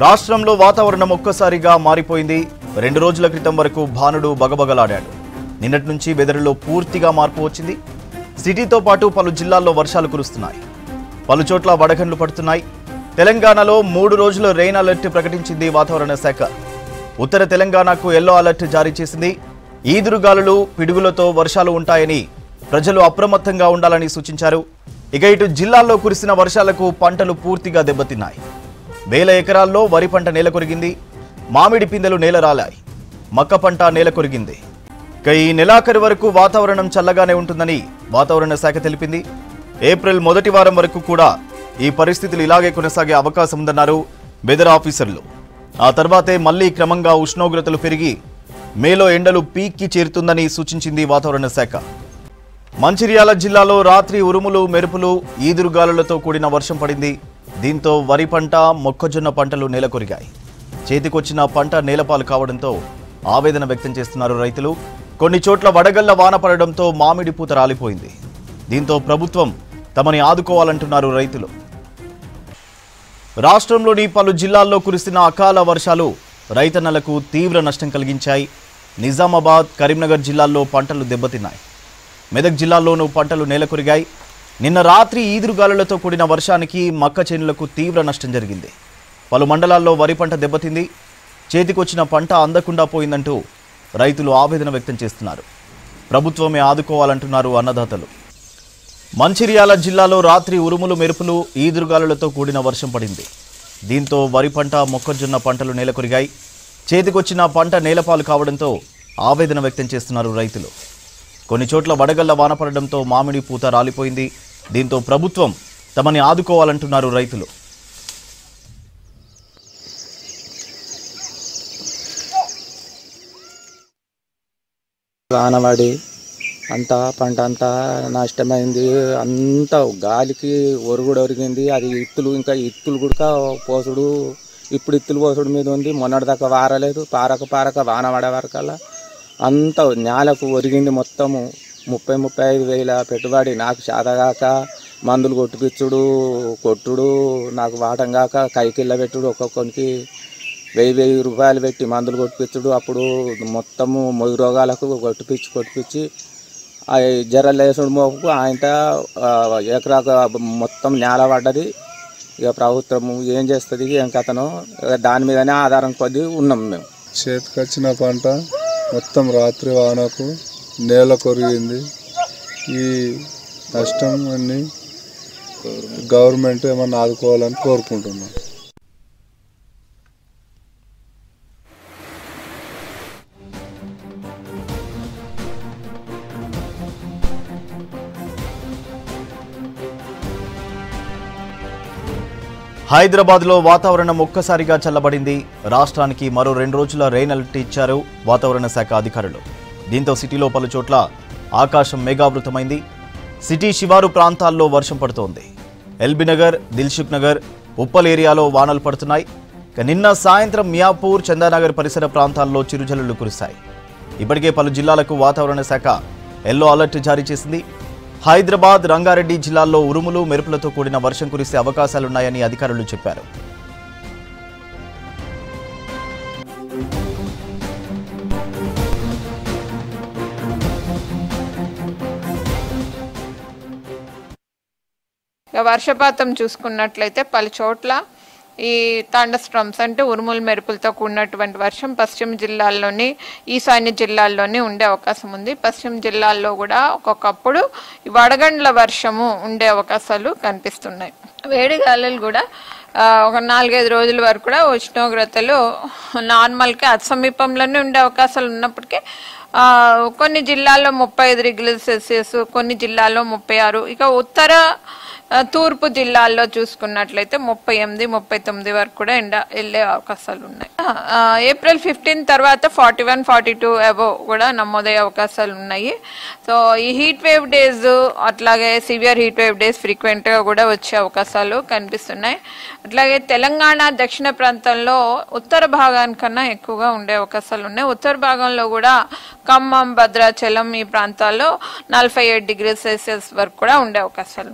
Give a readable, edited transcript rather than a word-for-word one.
రాష్ట్రంలో వాతావరణం ఒక్కసారిగా మారిపోయింది. 2 రోజుల క్రితం వరకు భానుడు బగబగలాడాడు. నిన్నటి నుంచి వెదర్లో పూర్తిగా మార్పు వచ్చింది. సిటీతో పాటు పలు జిల్లాల్లో వర్షాలు కురుస్తున్నాయి. పలు చోట్ల వడగండ్లు పడుతున్నాయి. తెలంగాణలో 3 రోజుల రెయిన్ అలర్ట్ ప్రకటించింది వాతావరణ శాఖ. ఉత్తర తెలంగాణకు ఎల్లో అలర్ట్ జారీ చేసింది. ఈదురుగాలులు, పిడుగులతో వర్షాలు ఉంటాయని ప్రజలు అప్రమత్తంగా ఉండాలని సూచించారు. ఇక ఇటు జిల్లాల్లో కురిసిన వర్షాలకు పంటలు పూర్తిగా దెబ్బతిన్నాయి. వేల ఎకరాల్లో వరి పంట నేలకొరిగింది. మామిడి పిందెలు నేలరాలాయి. మక్క పంట నేలకొరిగింది. ఇక ఈ నెలాఖరు వరకు వాతావరణం చల్లగానే ఉంటుందని వాతావరణ శాఖ తెలిపింది. ఏప్రిల్ మొదటి వారం వరకు కూడా ఈ పరిస్థితులు ఇలాగే కొనసాగే అవకాశం ఉందన్నారు వెదర్ ఆఫీసర్లు. ఆ తర్వాతే మళ్లీ క్రమంగా ఉష్ణోగ్రతలు పెరిగి మేలో ఎండలు పీక్కి చేరుతుందని సూచించింది వాతావరణ శాఖ. మంచిర్యాల జిల్లాలో రాత్రి ఉరుములు, మెరుపులు, ఈదురుగాలులతో కూడిన వర్షం పడింది. దీంతో వరి పంట, మొక్కజొన్న పంటలు నేలకొరిగాయి. చేతికొచ్చిన పంట నేలపాలు కావడంతో ఆవేదన వ్యక్తం చేస్తున్నారు రైతులు. కొన్ని చోట్ల వడగళ్ల వాన పడడంతో మామిడి పూత రాలిపోయింది. దీంతో ప్రభుత్వం తమని ఆదుకోవాలంటున్నారు రైతులు. రాష్ట్రంలోని పలు జిల్లాల్లో కురిసిన అకాల వర్షాలు రైతన్నలకు తీవ్ర నష్టం కలిగించాయి. నిజామాబాద్, కరీంనగర్ జిల్లాల్లో పంటలు దెబ్బతిన్నాయి. మెదక్ జిల్లాల్లోనూ పంటలు నేలకొరిగాయి. నిన్న రాత్రి ఈదురుగాలులతో కూడిన వర్షానికి మక్క చేనులకు తీవ్ర నష్టం జరిగింది. పలు మండలాల్లో వరి పంట దెబ్బతింది. చేతికొచ్చిన పంట అందకుండా పోయిందంటూ రైతులు ఆవేదన వ్యక్తం చేస్తున్నారు. ప్రభుత్వమే ఆదుకోవాలంటున్నారు అన్నదాతలు. మంచిర్యాల జిల్లాలో రాత్రి ఉరుములు, మెరుపులు, ఈదురుగాలులతో కూడిన వర్షం పడింది. దీంతో వరి పంట, మొక్కజొన్న పంటలు నేలకొరిగాయి. చేతికొచ్చిన పంట నేలపాలు కావడంతో ఆవేదన వ్యక్తం చేస్తున్నారు రైతులు. కొన్ని చోట్ల వడగళ్ల వాన పడడంతో మామిడి పూత రాలిపోయింది. దీంతో ప్రభుత్వం తమని ఆదుకోవాలంటున్నారు రైతులు. వానవాడి అంతా పంట అంతా నష్టమైంది. అంతా గాలికి ఒరుగుడు ఒరిగింది. అది ఇత్తులు కూడా పోసుడు, ఇప్పుడు ఇత్తులు పోసుడు మీద ఉంది. మొన్నటిదాకా వారలేదు. పారక వాన పడే వరకల్లా అంతా నేలకు ఒరిగింది. మొత్తము 30-35 వేల పెట్టుబడి నాకు శాతగాక మందులు కొట్టుడు, నాకు వాటం కాక కైకిళ్ళ పెట్టుడు, ఒక్కొక్కరికి 1000 రూపాయలు పెట్టి మందులు కొట్టిపించుడు. అప్పుడు మొత్తము మొగి రోగాలకు కొట్టిపించి జర్రలు వేసుడు మోపుకు ఆయన ఎకరాకు మొత్తం నేల పడ్డది. ఇక ప్రభుత్వం ఏం చేస్తుంది, ఏం కథనో దాని మీదనే ఆధారం కొద్ది ఉన్నాం మేము. చేతికొచ్చిన పంట మొత్తం రాత్రి వానకు నేల కొరిగింది. ఈ నష్టం అన్ని గవర్నమెంట్ ఏమన్నా ఆదుకోవాలని కోరుకుంటున్నాం. హైదరాబాద్లో వాతావరణం ఒక్కసారిగా చల్లబడింది. రాష్ట్రానికి మరో 2 రోజుల రెయిన్ అలర్ట్ ఇచ్చారు వాతావరణ శాఖ అధికారులు. దీంతో సిటీలో పలు చోట్ల ఆకాశం మేఘావృతమైంది. సిటీ శివారు ప్రాంతాల్లో వర్షం పడుతోంది. ఎల్బీనగర్, దిల్సుఖ్ నగర్, ఉప్పల్ ఏరియాలో వానలు పడుతున్నాయి. నిన్న సాయంత్రం మియాపూర్, చందానగర్ పరిసర ప్రాంతాల్లో చిరుజల్లులు కురిశాయి. ఇప్పటికే పలు జిల్లాలకు వాతావరణ శాఖ ఎల్లో అలర్ట్ జారీ చేసింది. హైదరాబాద్, రంగారెడ్డి జిల్లాల్లో ఉరుములు, మెరుపులతో కూడిన వర్షం కురిసే అవకాశాలున్నాయని అధికారులు చెప్పారు. వర్షపాతం చూసుకున్నట్లయితే పలు చోట్ల ఈ థండర్స్టార్మ్స్ అంటే ఉరుములు, మెరుపులతో కూడినటువంటి వర్షం పశ్చిమ జిల్లాల్లోని, ఈశాన్య జిల్లాల్లోని ఉండే అవకాశం ఉంది. పశ్చిమ జిల్లాల్లో కూడా ఒక్కొక్కప్పుడు వడగండ్ల వర్షము ఉండే అవకాశాలు కనిపిస్తున్నాయి. వేడి గాలులు కూడా ఒక 4-5 రోజుల వరకు కూడా ఉష్ణోగ్రతలు నార్మల్కి అతి సమీపంలోనే ఉండే అవకాశాలు ఉన్నప్పటికీ కొన్ని జిల్లాల్లో 35 డిగ్రీల సెల్సియస్, కొన్ని జిల్లాల్లో 36, ఇక ఉత్తర తూర్పు జిల్లాల్లో చూసుకున్నట్లయితే 38-39 వరకు కూడా వెళ్ళే అవకాశాలు ఉన్నాయి. ఏప్రిల్ 15 తర్వాత 41-42 అబోవ్ కూడా నమోదయ్యే అవకాశాలు ఉన్నాయి. సో ఈ హీట్ వేవ్ డేస్, అట్లాగే సివియర్ హీట్ వేవ్ డేస్ ఫ్రీక్వెంట్గా కూడా వచ్చే అవకాశాలు కనిపిస్తున్నాయి. అట్లాగే తెలంగాణ దక్షిణ ప్రాంతంలో ఉత్తర భాగానికన్నా ఎక్కువగా ఉండే అవకాశాలు ఉన్నాయి. ఉత్తర భాగంలో కూడా ఖమ్మం, భద్రాచలం ఈ ప్రాంతాల్లో 47 డిగ్రీ సెల్సియస్ వరకు కూడా ఉండే అవకాశాలు.